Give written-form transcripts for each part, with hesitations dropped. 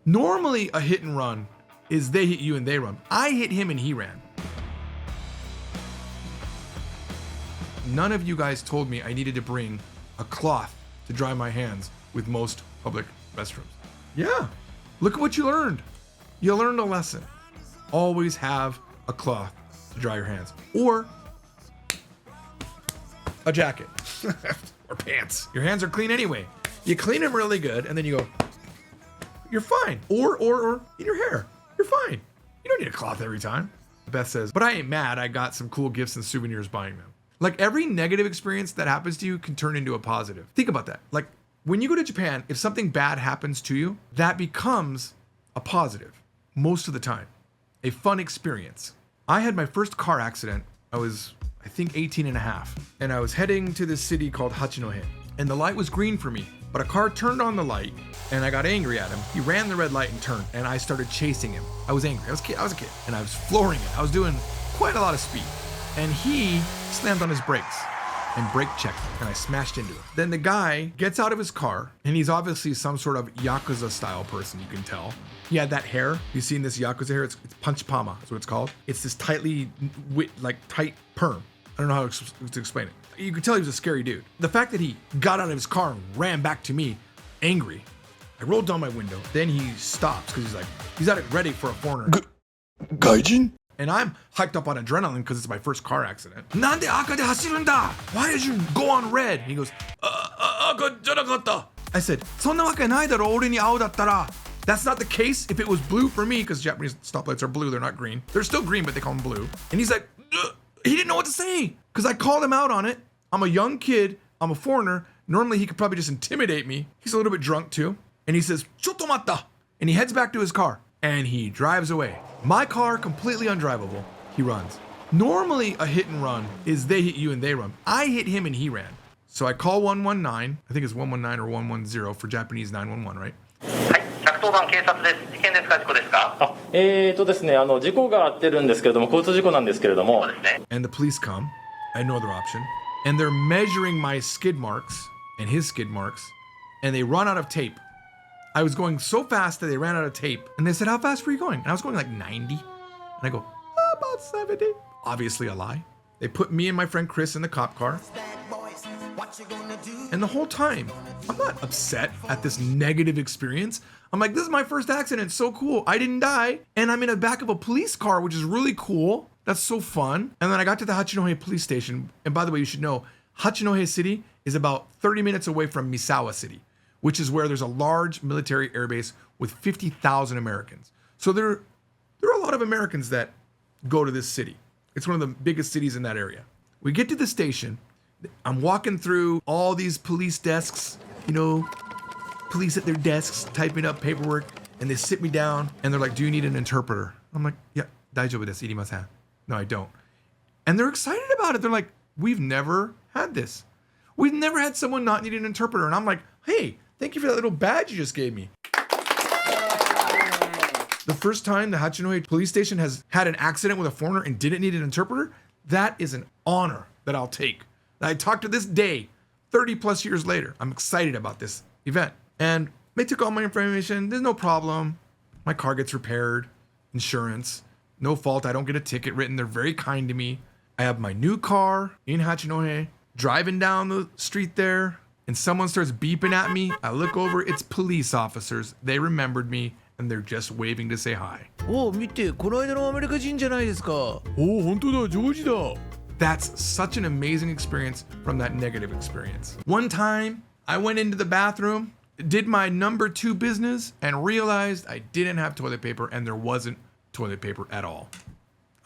Normally, a hit and run is they hit you and they run. I hit him and he ran. None of you guys told me I needed to bring a cloth to dry my hands with most public restrooms. Yeah, look at what you learned. You learned a lesson. Always have a cloth to dry your hands, or a jacket or pants. Your hands are clean anyway. You clean them really good and then you go, you're fine. Or in your hair, you're fine. You don't need a cloth every time. Beth says, but I ain't mad. I got some cool gifts and souvenirs buying them. Like, every negative experience that happens to you can turn into a positive. Think about that. Like, when you go to Japan, if something bad happens to you, that becomes a positive most of the time. A fun experience. I had my first car accident. I was, I think, 18 and a half. And I was heading to this city called Hachinohe. And the light was green for me. But a car turned on the light and I got angry at him. He ran the red light and turned, and I started chasing him. I was angry. I was a kid. And I was flooring it. I was doing quite a lot of speed. And he slammed on his brakes and brake checked me, and I smashed into him. Then the guy gets out of his car, and he's obviously some sort of Yakuza style person, you can tell. He had that hair. You've seen this Yakuza hair? It's punch pama, is what it's called. It's this tightly, tight perm. I don't know how to explain it. You could tell he was a scary dude. The fact that he got out of his car and ran back to me, angry. I rolled down my window. Then he stops, because he's not ready for a foreigner. Gaijin? And I'm hyped up on adrenaline because it's my first car accident. Nande aka de hashirunda? Why did you go on red? And he goes, aka janakatta. I said, sonna wake nai daro, ore ni ao dattara. That's not the case if it was blue for me, because Japanese stoplights are blue, they're not green. They're still green, but they call them blue. And he's like, he didn't know what to say, because I called him out on it. I'm a young kid, I'm a foreigner. Normally he could probably just intimidate me. He's a little bit drunk too. And he says, chotto matta. And he heads back to his car. And he drives away. My car, completely undrivable. He runs. Normally, a hit and run is they hit you and they run. I hit him and he ran. So I call 119. I think it's 119 or 110 for Japanese 911, right? 110番警察です。事件ですか、事故ですか？ですね、事故があってるんですけれども、交通事故なんですけれども。そうですね。And the police come. I had no other option. And they're measuring my skid marks and his skid marks. And they run out of tape. I was going so fast that they ran out of tape. And they said, how fast were you going? And I was going like 90. And I go, about 70. Obviously a lie. They put me and my friend Chris in the cop car. And the whole time, I'm not upset at this negative experience. I'm like, this is my first accident. So cool. I didn't die. And I'm in the back of a police car, which is really cool. That's so fun. And then I got to the Hachinohe police station. And by the way, you should know, Hachinohe City is about 30 minutes away from Misawa City, which is where there's a large military airbase with 50,000 Americans. So there are a lot of Americans that go to this city. It's one of the biggest cities in that area. We get to the station. I'm walking through all these police desks, police at their desks typing up paperwork, and they sit me down and they're like, do you need an interpreter? I'm like, yeah, daijoubu desu, irimasen. No, I don't. And they're excited about it. They're like, we've never had this. We've never had someone not need an interpreter. And I'm like, hey, thank you for that little badge you just gave me. The first time the Hachinohe police station has had an accident with a foreigner and didn't need an interpreter, that is an honor that I'll take. And I talk to this day, 30 plus years later. I'm excited about this event. And they took all my information. There's no problem. My car gets repaired, insurance, no fault. I don't get a ticket written. They're very kind to me. I have my new car in Hachinohe, driving down the street there, and someone starts beeping at me. I look over, it's police officers. They remembered me, and they're just waving to say hi. Oh, 見て、この間のアメリカ人じゃないですか。Oh, 本当だ、ジョージだ. That's such an amazing experience from that negative experience. One time, I went into the bathroom, did my number 2 business, and realized I didn't have toilet paper, and there wasn't toilet paper at all.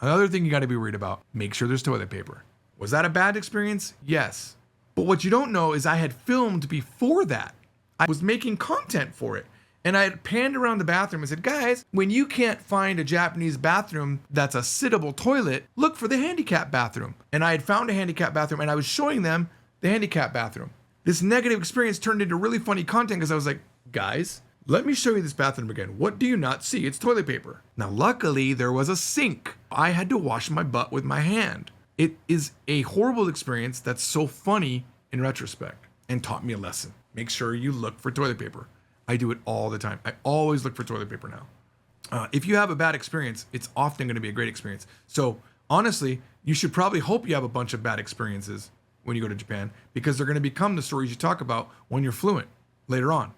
Another thing you got to be worried about, make sure there's toilet paper. Was that a bad experience? Yes. But what you don't know is I had filmed before that. I was making content for it. And I had panned around the bathroom and said, guys, when you can't find a Japanese bathroom that's a sittable toilet, look for the handicap bathroom. And I had found a handicap bathroom and I was showing them the handicap bathroom. This negative experience turned into really funny content because I was like, guys, let me show you this bathroom again. What do you not see? It's toilet paper. Now, luckily, there was a sink. I had to wash my butt with my hand. It is a horrible experience that's so funny in retrospect and taught me a lesson. Make sure you look for toilet paper. I do it all the time. I always look for toilet paper now. If you have a bad experience, it's often going to be a great experience. So honestly, you should probably hope you have a bunch of bad experiences when you go to Japan, because they're going to become the stories you talk about when you're fluent later on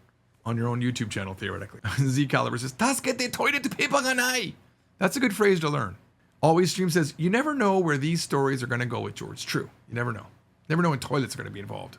your own YouTube channel, theoretically. Z Caliber says, "Tasukete toilet paper ga nai." That's a good phrase to learn. Always Stream says, "You never know where these stories are going to go with George." True. You never know. Never know when toilets are going to be involved.